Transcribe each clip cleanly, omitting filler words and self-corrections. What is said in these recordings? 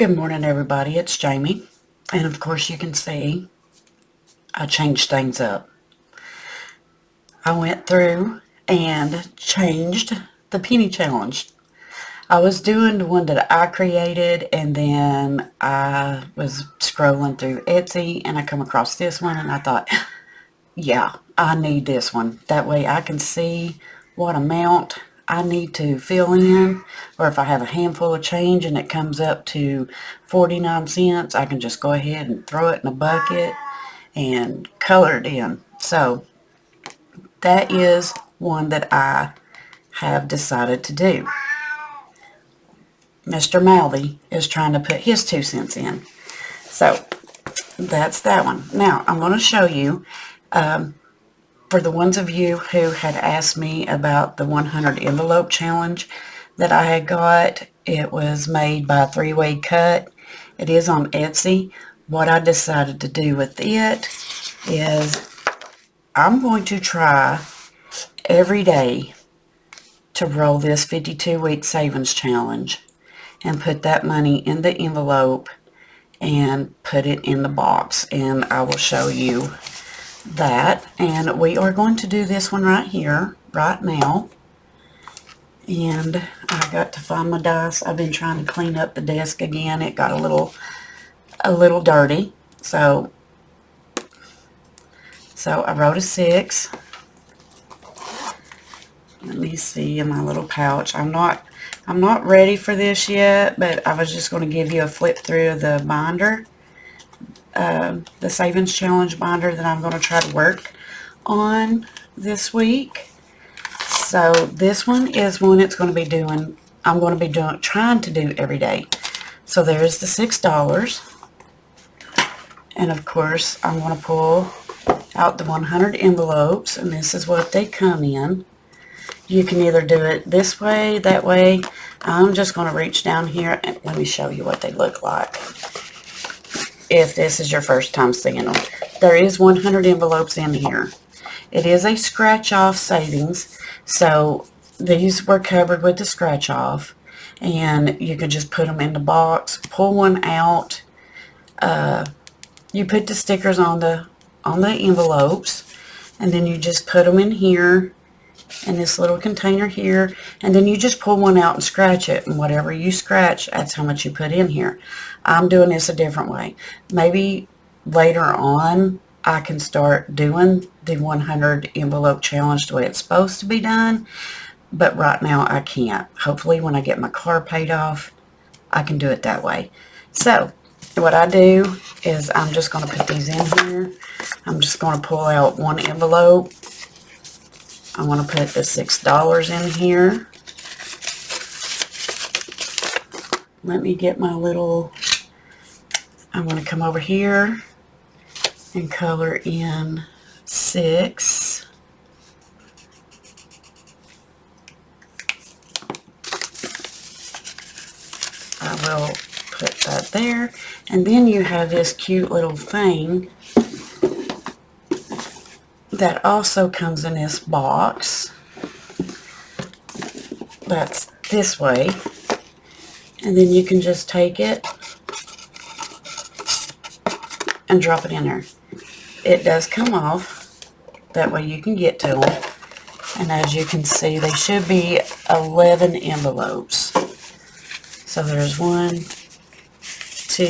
Good morning, everybody. It's Jamie. And of course, you can see I changed things up. I went through and changed the penny challenge. I was doing the one that I created, and then I was scrolling through Etsy and I come across this one and I thought, yeah, I need this one. That way I can see what amount I need to fill in, or if I have a handful of change and it comes up to 49 cents, I can just go ahead and throw it in a bucket and color it in. So that is one that I have decided to do. Mr. Mouthy is trying to put his 2 cents in. So that's that one. Now I'm going to show you, for the ones of you who had asked me about the 100 envelope challenge that I had got. It was made by 3-Way Cut. It is on Etsy. What I decided to do with it is I'm going to try every day to roll this 52-week savings challenge and put that money in the envelope and put it in the box, and I will show you that. And we are going to do this one right here, right now. And I got to find my dice. I've been trying to clean up the desk again. It got a little dirty. So I wrote a 6. Let me see in my little pouch. I'm not ready for this yet, but I was just going to give you a flip through of the binder. The Savings Challenge binder that I'm going to try to work on this week. So this one is one it's going to be doing, trying to do every day. So there's the $6. And of course, I'm going to pull out the 100 envelopes, and this is what they come in. You can either do it this way, that way. I'm just going to reach down here and let me show you what they look like. If this is your first time seeing them, there is 100 envelopes in here. It is a scratch-off savings, so these were covered with the scratch-off, and you can just put them in the box, pull one out. You put the stickers on the envelopes, and then you just put them in here, in this little container here, and then you just pull one out and scratch it, and whatever you scratch, that's how much you put in here. I'm doing this a different way. Maybe later on I can start doing the 100 envelope challenge the way it's supposed to be done, but right now I can't. Hopefully when I get my car paid off, I can do it that way. So what I do is I'm just going to put these in here. I'm just going to pull out one envelope. I want to put the $6 in here. Let me get my little, I'm going to come over here and color in 6. I will put that there. And then you have this cute little thing that also comes in this box. That's this way. And then you can just take it and drop it in there. It does come off. That way you can get to them. And as you can see, they should be 11 envelopes. So there's 1, 2,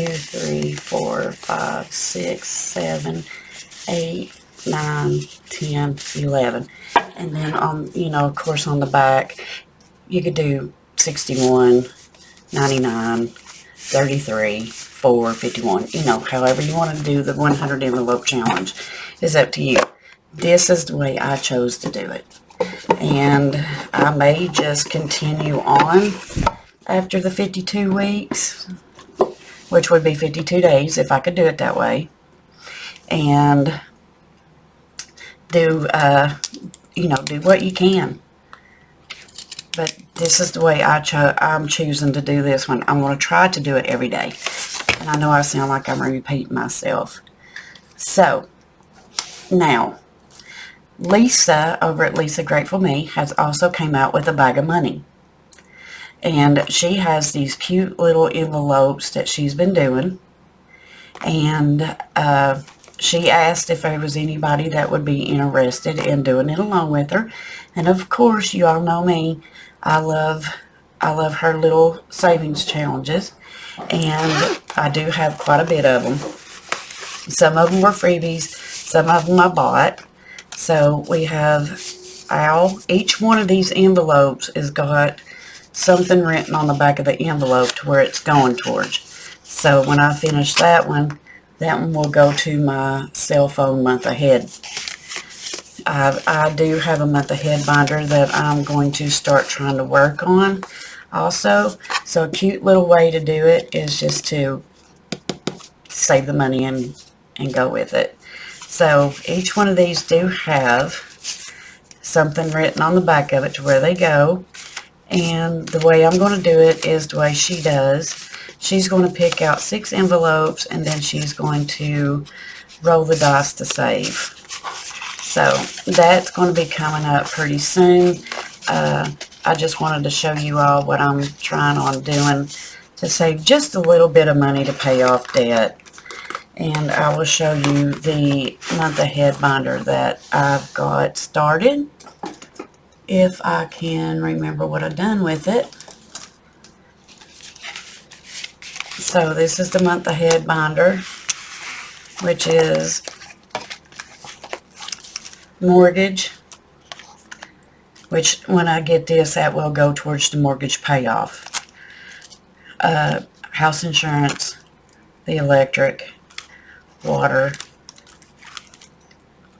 3, 4, 5, 6, 7, 8, 9, 10, 11. And then on, of course on the back, you could do 61, 99, 33, 4, 51. However you want to do the 100 envelope challenge is up to you. This is the way I chose to do it. And I may just continue on after the 52 weeks, which would be 52 days if I could do it that way. And do what you can. But this is the way I'm choosing to do this one. I'm going to try to do it every day. And I know I sound like I'm repeating myself. So, now, Lisa over at Lisa Grateful Me has also came out with a bag of money. And she has these cute little envelopes that she's been doing. And she asked if there was anybody that would be interested in doing it along with her. And of course, you all know me. I love her little savings challenges. And I do have quite a bit of them. Some of them were freebies. Some of them I bought. So we have each one of these envelopes has got something written on the back of the envelope to where it's going towards. So when I finish that one will go to my cell phone month ahead. I do have a month ahead binder that I'm going to start trying to work on also. So a cute little way to do it is just to save the money and go with it. So each one of these do have something written on the back of it to where they go. And the way I'm going to do it is the way she does. She's going to pick out 6 envelopes, and then she's going to roll the dice to save. So that's going to be coming up pretty soon. I just wanted to show you all what I'm trying on doing to save just a little bit of money to pay off debt. And I will show you the month ahead binder that I've got started, if I can remember what I've done with it. So this is the month ahead binder, which is mortgage, which when I get this, that will go towards the mortgage payoff. House insurance, the electric, water,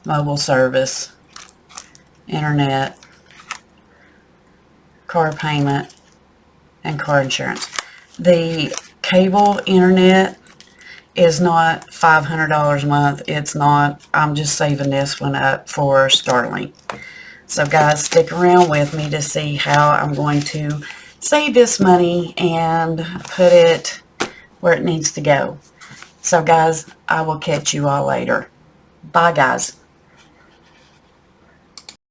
mobile service, internet, car payment, and car insurance. The cable internet is not $500 a month. It's not. I'm just saving this one up for Starlink. So guys, stick around with me to see how I'm going to save this money and put it where it needs to go. So guys, I will catch you all later. Bye guys.